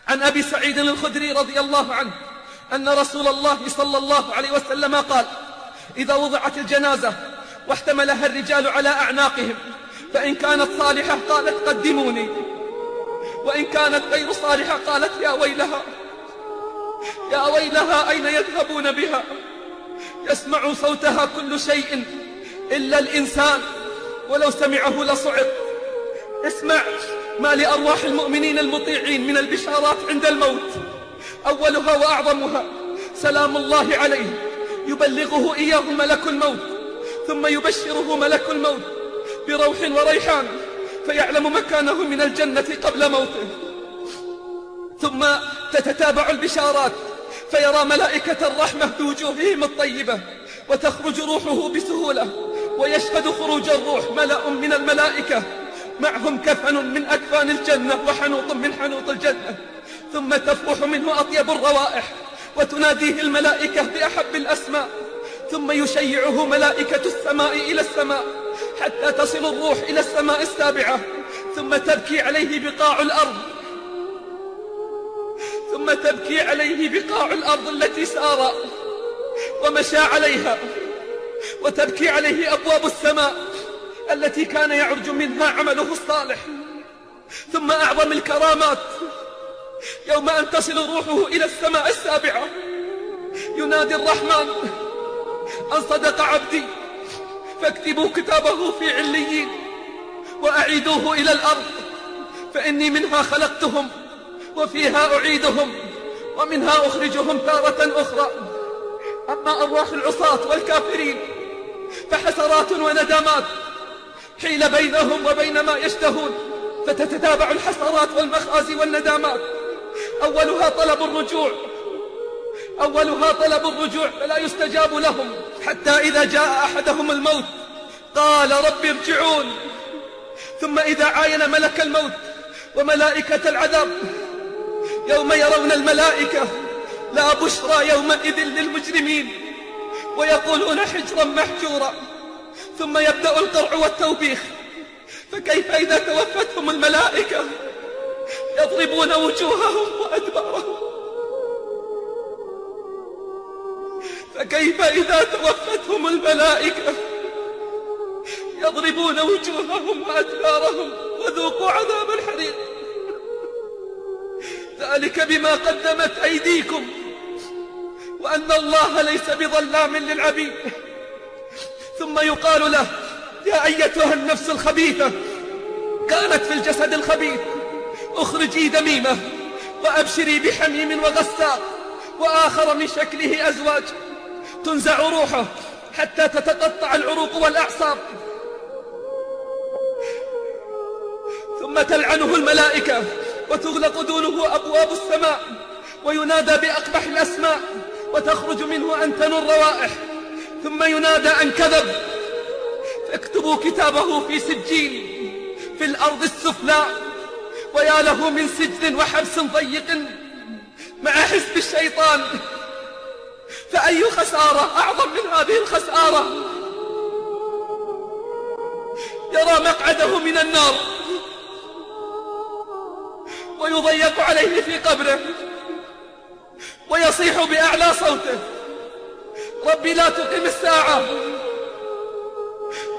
عن أبي سعيد الخدري رضي الله عنه أن رسول الله صلى الله عليه وسلم قال: إذا وضعت الجنازة واحتملها الرجال على أعناقهم، فإن كانت صالحة قالت قدموني، وإن كانت غير صالحة قالت يا ويلها يا ويلها أين يذهبون بها؟ يسمع صوتها كل شيء إلا الإنسان، ولو سمعه لصعق. اسمع ما لأرواح المؤمنين المطيعين من البشارات عند الموت. أولها وأعظمها سلام الله عليه، يبلغه إياه ملك الموت، ثم يبشره ملك الموت بروح وريحان، فيعلم مكانه من الجنة قبل موته. ثم تتتابع البشارات، فيرى ملائكة الرحمة بوجوههم الطيبة، وتخرج روحه بسهولة، ويشهد خروج الروح ملأ من الملائكة معهم كفن من أكفان الجنة وحنوط من حنوط الجنة، ثم تفوح منه أطيب الروائح، وتناديه الملائكة بأحب الأسماء، ثم يشيعه ملائكة السماء إلى السماء حتى تصل الروح إلى السماء السابعة، ثم تبكي عليه بقاع الأرض التي سار ومشى عليها، وتبكي عليه أبواب السماء التي كان يعرج منها عمله الصالح. ثم أعظم الكرامات يوم أن تصل روحه إلى السماء السابعة، ينادي الرحمن: أن صدق عبدي فاكتبوا كتابه في عليين، وأعيدوه إلى الأرض، فإني منها خلقتهم وفيها أعيدهم ومنها أخرجهم تارة أخرى. أما أرواح العصاة والكافرين فحسرات وندامات حيل بينهم وبين ما يشتهون، فتتتابع الحسرات والمخازي والندامات. أولها طلب الرجوع فلا يستجاب لهم، حتى إذا جاء أحدهم الموت قال رب ارجعون. ثم إذا عاين ملك الموت وملائكة العذاب يوم يرون الملائكة لا بشرى يومئذ للمجرمين، ويقولون حجرا محجورا. ثم يبدأ القرع والتوبيخ، فكيف إذا توفتهم الملائكة يضربون وجوههم وأدبارهم؟ فكيف إذا توفتهم الملائكة يضربون وجوههم وأدبارهم وذوقوا عذاب الحريق. ذلك بما قدمت أيديكم وأن الله ليس بظلام للعبيد. ثم يقال له: يا أيتها النفس الخبيثة كانت في الجسد الخبيث، اخرجي دميمة وأبشري بحميم وغساق وآخر من شكله أزواج، تنزع روحه حتى تتقطع العروق والأعصاب، ثم تلعنه الملائكة وتغلق دونه أبواب السماء، وينادى بأقبح الأسماء، وتخرج منه أنتن الروائح. ثم ينادى أن كذب، فاكتبوا كتابه في سجين في الأرض السفلى. ويا له من سجن وحبس ضيق مع حزب الشيطان، فأي خسارة أعظم من هذه الخسارة؟ يرى مقعده من النار ويضيق عليه في قبره، ويصيح بأعلى صوته: ربي لا تقم الساعة،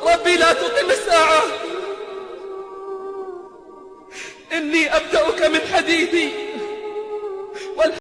ربي لا تقم الساعة، إني أبدأك من حديثي